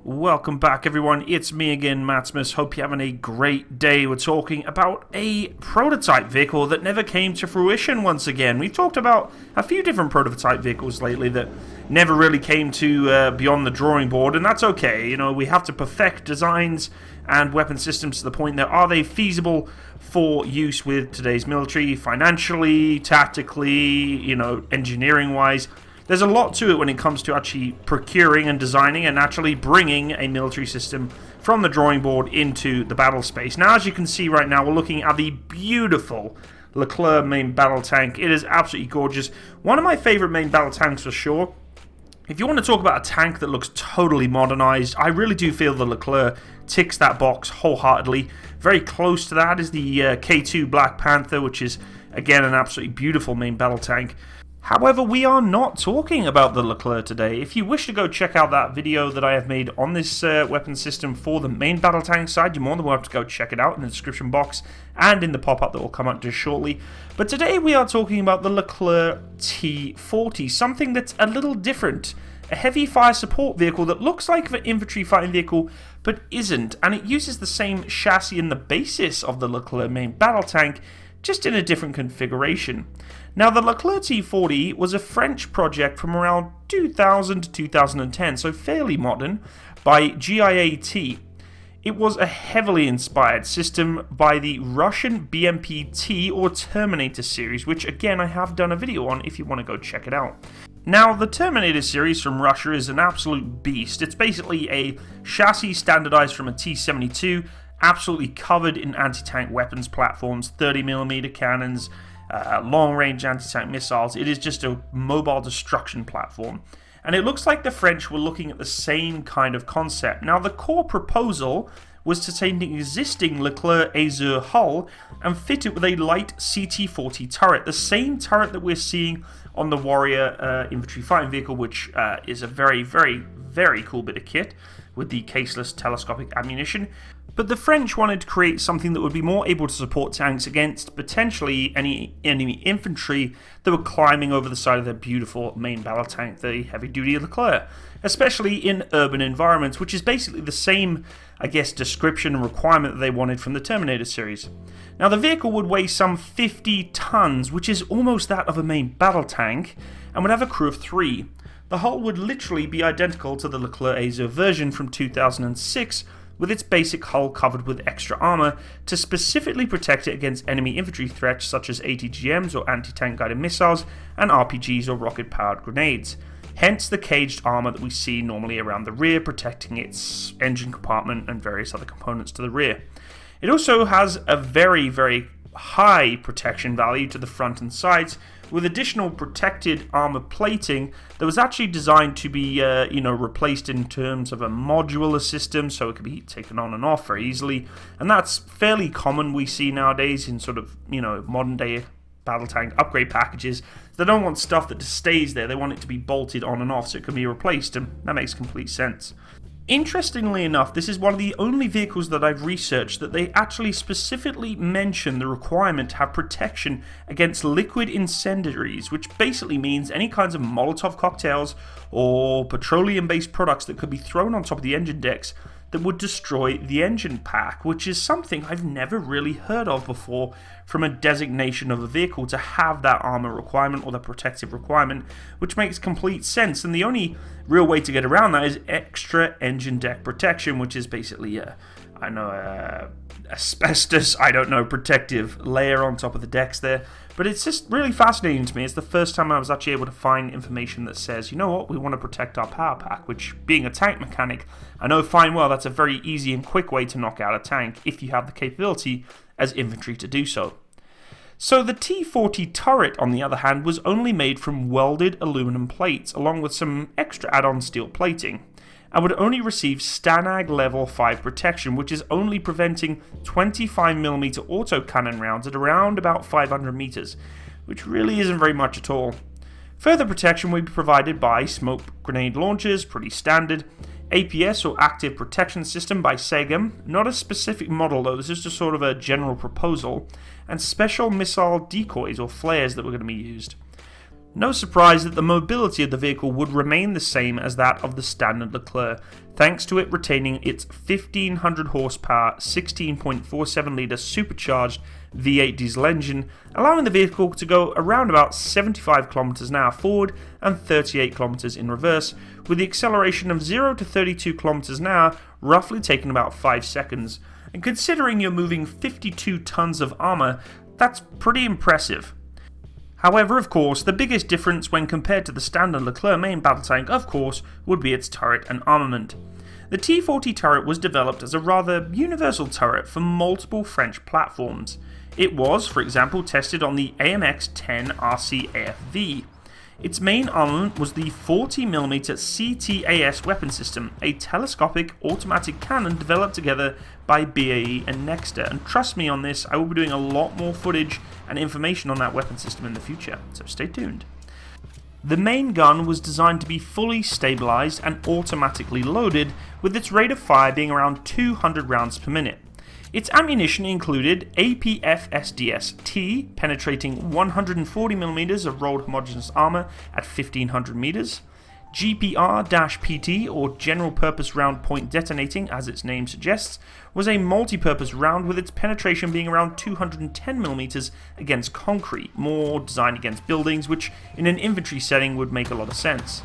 Welcome back, everyone. It's me again, Matsimus. Hope you're having a great day. We're talking about a prototype vehicle that never came to fruition once again. We've talked about a few different prototype vehicles lately that never really came to beyond the drawing board, and that's okay. You know, we have to perfect designs and weapon systems to the point that are they feasible for use with today's military, financially, tactically, engineering-wise. There's a lot to it when it comes to actually procuring and designing and actually bringing a military system from the drawing board into the battle space. Now, as you can see right now, we're looking at the beautiful Leclerc main battle tank. It is absolutely gorgeous. One of my favorite main battle tanks for sure. If you want to talk about a tank that looks totally modernized, I really do feel the Leclerc ticks that box wholeheartedly. Very close to that is the K2 Black Panther, which is, again, an absolutely beautiful main battle tank. However, we are not talking about the Leclerc today. If you wish to go check out that video that I have made on this weapon system for the main battle tank side, you're more than welcome to go check it out in the description box and in the pop-up that will come up just shortly. But today we are talking about the Leclerc T40, something that's a little different. A heavy fire support vehicle that looks like an infantry fighting vehicle, but isn't. And it uses the same chassis and the basis of the Leclerc main battle tank, just in a different configuration. Now, the Leclerc T40 was a French project from around 2000 to 2010, so fairly modern, by GIAT. It was a heavily inspired system by the Russian BMPT or Terminator series, which again I have done a video on if you want to go check it out. Now, the Terminator series from Russia is an absolute beast. It's basically a chassis standardized from a T-72, absolutely covered in anti-tank weapons platforms, 30mm cannons, long-range anti-tank missiles. It is just a mobile destruction platform. And it looks like the French were looking at the same kind of concept. Now, the core proposal was to take an existing Leclerc Azur hull and fit it with a light CT-40 turret, the same turret that we're seeing on the Warrior infantry fighting vehicle, which is a very, very, very cool bit of kit with the caseless telescopic ammunition. But the French wanted to create something that would be more able to support tanks against potentially any enemy infantry that were climbing over the side of their beautiful main battle tank, the heavy-duty Leclerc, especially in urban environments, which is basically the same, description and requirement that they wanted from the Terminator series. Now, the vehicle would weigh some 50 tons, which is almost that of a main battle tank, and would have a crew of 3. The hull would literally be identical to the Leclerc Azur version from 2006, with its basic hull covered with extra armor to specifically protect it against enemy infantry threats such as ATGMs or anti-tank guided missiles and RPGs or rocket-powered grenades. Hence the caged armor that we see normally around the rear, protecting its engine compartment and various other components to the rear. It also has a very, very high protection value to the front and sides, with additional protected armor plating that was actually designed to be, replaced in terms of a modular system, so it could be taken on and off very easily. And that's fairly common we see nowadays in sort of, modern day battle tank upgrade packages. They don't want stuff that just stays there. They want it to be bolted on and off so it can be replaced, and that makes complete sense. Interestingly enough, this is one of the only vehicles that I've researched that they actually specifically mention the requirement to have protection against liquid incendiaries, which basically means any kinds of Molotov cocktails or petroleum-based products that could be thrown on top of the engine decks that would destroy the engine pack, which is something I've never really heard of before from a designation of a vehicle to have that armor requirement or the protective requirement, which makes complete sense. And the only real way to get around that is extra engine deck protection, which is basically asbestos, protective layer on top of the decks there. But it's just really fascinating to me. It's the first time I was actually able to find information that says, you know what, we want to protect our power pack, which, being a tank mechanic, I know fine well that's a very easy and quick way to knock out a tank if you have the capability as infantry to do so. So the T40 turret, on the other hand, was only made from welded aluminum plates, along with some extra add-on steel plating, and would only receive Stanag Level 5 protection, which is only preventing 25mm autocannon rounds at around about 500 meters, which really isn't very much at all. Further protection will be provided by smoke grenade launchers, pretty standard, APS or Active Protection System by Segum, not a specific model though, this is just sort of a general proposal, and special missile decoys or flares that were going to be used. No surprise that the mobility of the vehicle would remain the same as that of the standard Leclerc, thanks to it retaining its 1500 horsepower, 16.47 litre supercharged V8 diesel engine, allowing the vehicle to go around about 75 km an hour forward and 38 km in reverse, with the acceleration of 0 to 32 km an hour roughly taking about 5 seconds. And considering you're moving 52 tons of armour, that's pretty impressive. However, of course, the biggest difference when compared to the standard Leclerc main battle tank, of course, would be its turret and armament. The T40 turret was developed as a rather universal turret for multiple French platforms. It was, for example, tested on the AMX-10 RC AFV. Its main armament was the 40mm CTAS weapon system, a telescopic automatic cannon developed together by BAE and Nexter, and trust me on this, I will be doing a lot more footage and information on that weapon system in the future, so stay tuned. The main gun was designed to be fully stabilised and automatically loaded, with its rate of fire being around 200 rounds per minute. Its ammunition included APF SDS-T, penetrating 140mm of rolled homogeneous armour at 1500 meters, GPR-PT, or General Purpose Round Point Detonating, as its name suggests, was a multi-purpose round with its penetration being around 210mm against concrete, more designed against buildings, which in an infantry setting would make a lot of sense.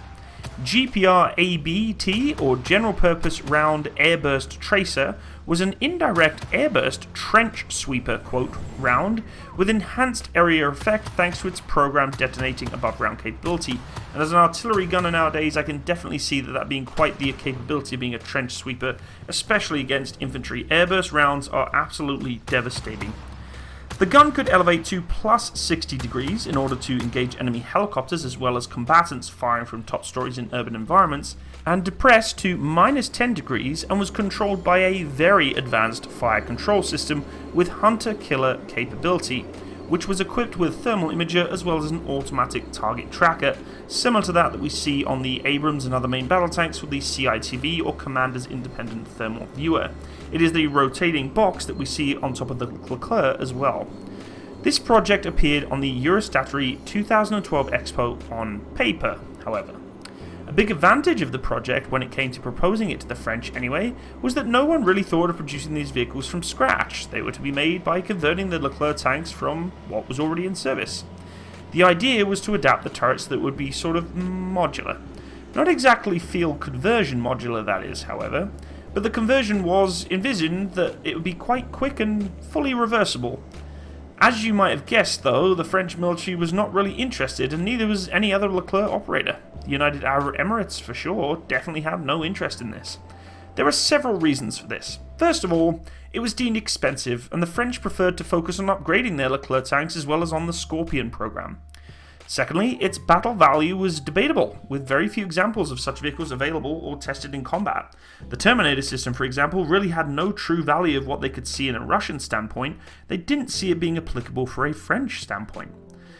GPR-ABT, or General Purpose Round Airburst Tracer, was an indirect airburst trench sweeper quote round with enhanced area effect thanks to its programmed detonating above ground capability. And as an artillery gunner nowadays, I can definitely see that being quite the capability of being a trench sweeper, especially against infantry. Airburst rounds are absolutely devastating. The gun could elevate to plus 60 degrees in order to engage enemy helicopters as well as combatants firing from top stories in urban environments, and depress to minus 10 degrees and was controlled by a very advanced fire control system with hunter-killer capability, which was equipped with thermal imager as well as an automatic target tracker, similar to that we see on the Abrams and other main battle tanks with the CITV or Commander's Independent Thermal Viewer. It is the rotating box that we see on top of the Leclerc as well. This project appeared on the Eurostatory 2012 Expo on paper, however. A big advantage of the project, when it came to proposing it to the French anyway, was that no one really thought of producing these vehicles from scratch. They were to be made by converting the Leclerc tanks from what was already in service. The idea was to adapt the turrets that would be sort of modular. Not exactly field conversion modular, that is, however, but the conversion was envisioned that it would be quite quick and fully reversible. As you might have guessed, though, the French military was not really interested, and neither was any other Leclerc operator. The United Arab Emirates, for sure, definitely had no interest in this. There are several reasons for this. First of all, it was deemed expensive, and the French preferred to focus on upgrading their Leclerc tanks as well as on the Scorpion program. Secondly, its battle value was debatable, with very few examples of such vehicles available or tested in combat. The Terminator system, for example, really had no true value of what they could see in a Russian standpoint. They didn't see it being applicable for a French standpoint.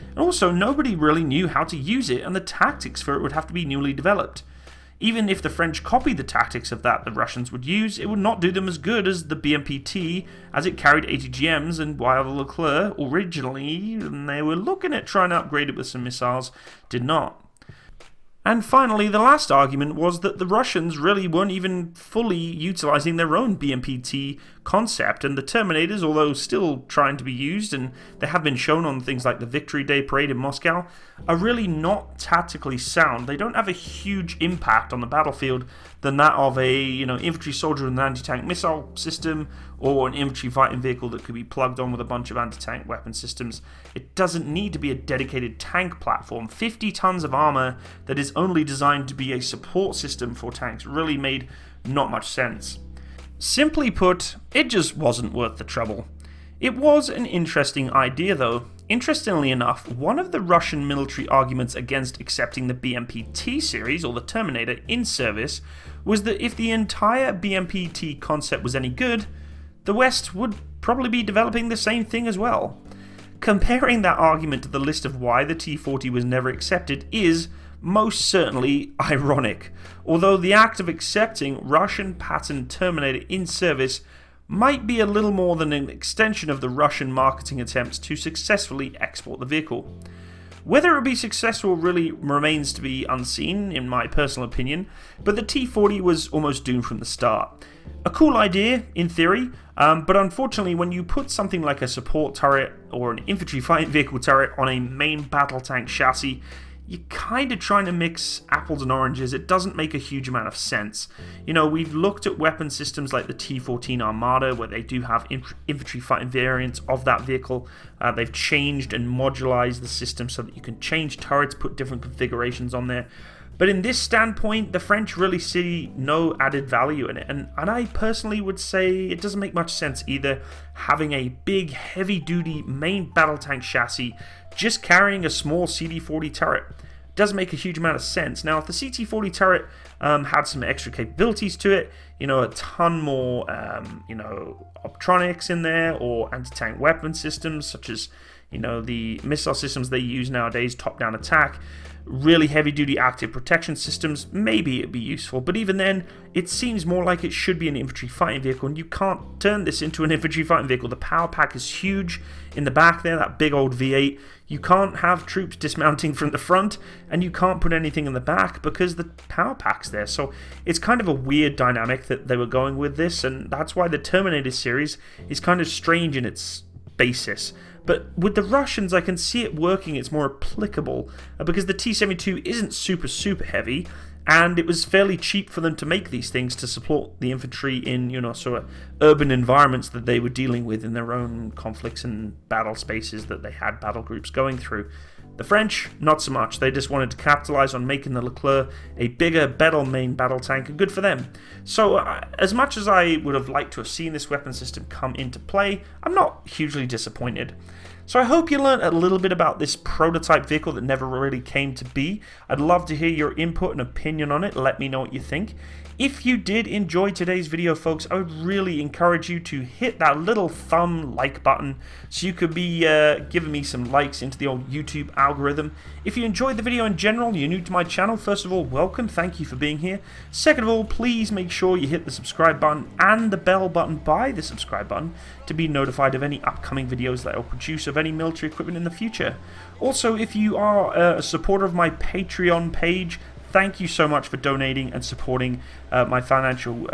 And also, nobody really knew how to use it, and the tactics for it would have to be newly developed. Even if the French copied the tactics of that the Russians would use, it would not do them as good as the BMPT, as it carried ATGMs, and while the Leclerc, originally, and they were looking at trying to upgrade it with some missiles, did not. And finally, the last argument was that the Russians really weren't even fully utilizing their own BMPT concept, and the Terminators, although still trying to be used, and they have been shown on things like the Victory Day Parade in Moscow, are really not tactically sound. They don't have a huge impact on the battlefield than that of a infantry soldier with an anti-tank missile system, or an infantry fighting vehicle that could be plugged on with a bunch of anti-tank weapon systems. It doesn't need to be a dedicated tank platform. 50 tons of armor that is only designed to be a support system for tanks really made not much sense. Simply put, it just wasn't worth the trouble. It was an interesting idea though. Interestingly enough, one of the Russian military arguments against accepting the BMPT series, or the Terminator, in service was that if the entire BMPT concept was any good, the West would probably be developing the same thing as well. Comparing that argument to the list of why the T40 was never accepted is most certainly ironic, although the act of accepting Russian patent Terminator in service might be a little more than an extension of the Russian marketing attempts to successfully export the vehicle. Whether it will be successful really remains to be unseen, in my personal opinion, but the T40 was almost doomed from the start. A cool idea, in theory, but unfortunately when you put something like a support turret or an infantry fighting vehicle turret on a main battle tank chassis, you're kind of trying to mix apples and oranges. It doesn't make a huge amount of sense. You know, we've looked at weapon systems like the T14 Armada, where they do have infantry fighting variants of that vehicle. They've changed and modularized the system so that you can change turrets, put different configurations on there. But in this standpoint, the French really see no added value in it. And I personally would say it doesn't make much sense either, having a big, heavy-duty main battle tank chassis just carrying a small CD40 turret. Doesn't make a huge amount of sense. Now, if the CT40 turret had some extra capabilities to it, you know, a ton more, you know, optronics in there, or anti-tank weapon systems, such as, you know, the missile systems they use nowadays, top-down attack, really heavy-duty active protection systems, maybe it'd be useful. But even then, it seems more like it should be an infantry fighting vehicle, and you can't turn this into an infantry fighting vehicle. The power pack is huge in the back there, that big old V8. You can't have troops dismounting from the front, and you can't put anything in the back because the power pack's there. So it's kind of a weird dynamic that they were going with this, and that's why the Terminator series is kind of strange in its basis. But with the Russians, I can see it working. It's more applicable because the T-72 isn't super heavy, and it was fairly cheap for them to make these things to support the infantry in, you know, sort of urban environments that they were dealing with in their own conflicts and battle spaces that they had battle groups going through. The French, not so much. They just wanted to capitalize on making the Leclerc a bigger, better main battle tank, and good for them. So, as much as I would have liked to have seen this weapon system come into play, I'm not hugely disappointed. So I hope you learned a little bit about this prototype vehicle that never really came to be. I'd love to hear your input and opinion on it. Let me know what you think. If you did enjoy today's video, folks, I would really encourage you to hit that little thumb like button so you could be giving me some likes into the old YouTube algorithm. If you enjoyed the video in general, you're new to my channel, first of all, welcome. Thank you for being here. Second of all, please make sure you hit the subscribe button and the bell button by the subscribe button to be notified of any upcoming videos that I'll produce of any military equipment in the future. Also, if you are a supporter of my Patreon page, thank you so much for donating and supporting my financial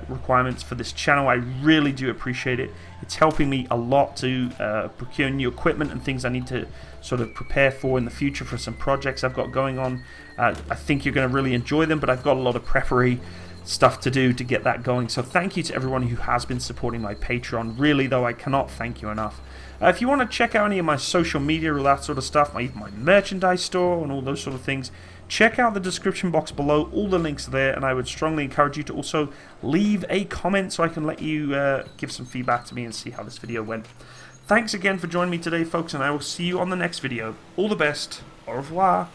requirements for this channel. I really do appreciate it. It's helping me a lot to procure new equipment and things I need to sort of prepare for in the future for some projects I've got going on. I think you're going to really enjoy them, but I've got a lot of preparatory stuff to do to get that going. So thank you to everyone who has been supporting my Patreon. Really, though, I cannot thank you enough. If you want to check out any of my social media or that sort of stuff, my merchandise store and all those sort of things, check out the description box below. All the links are there, and I would strongly encourage you to also leave a comment so I can let you give some feedback to me and see how this video went. Thanks again for joining me today, folks, and I will see you on the next video. All the best. Au revoir.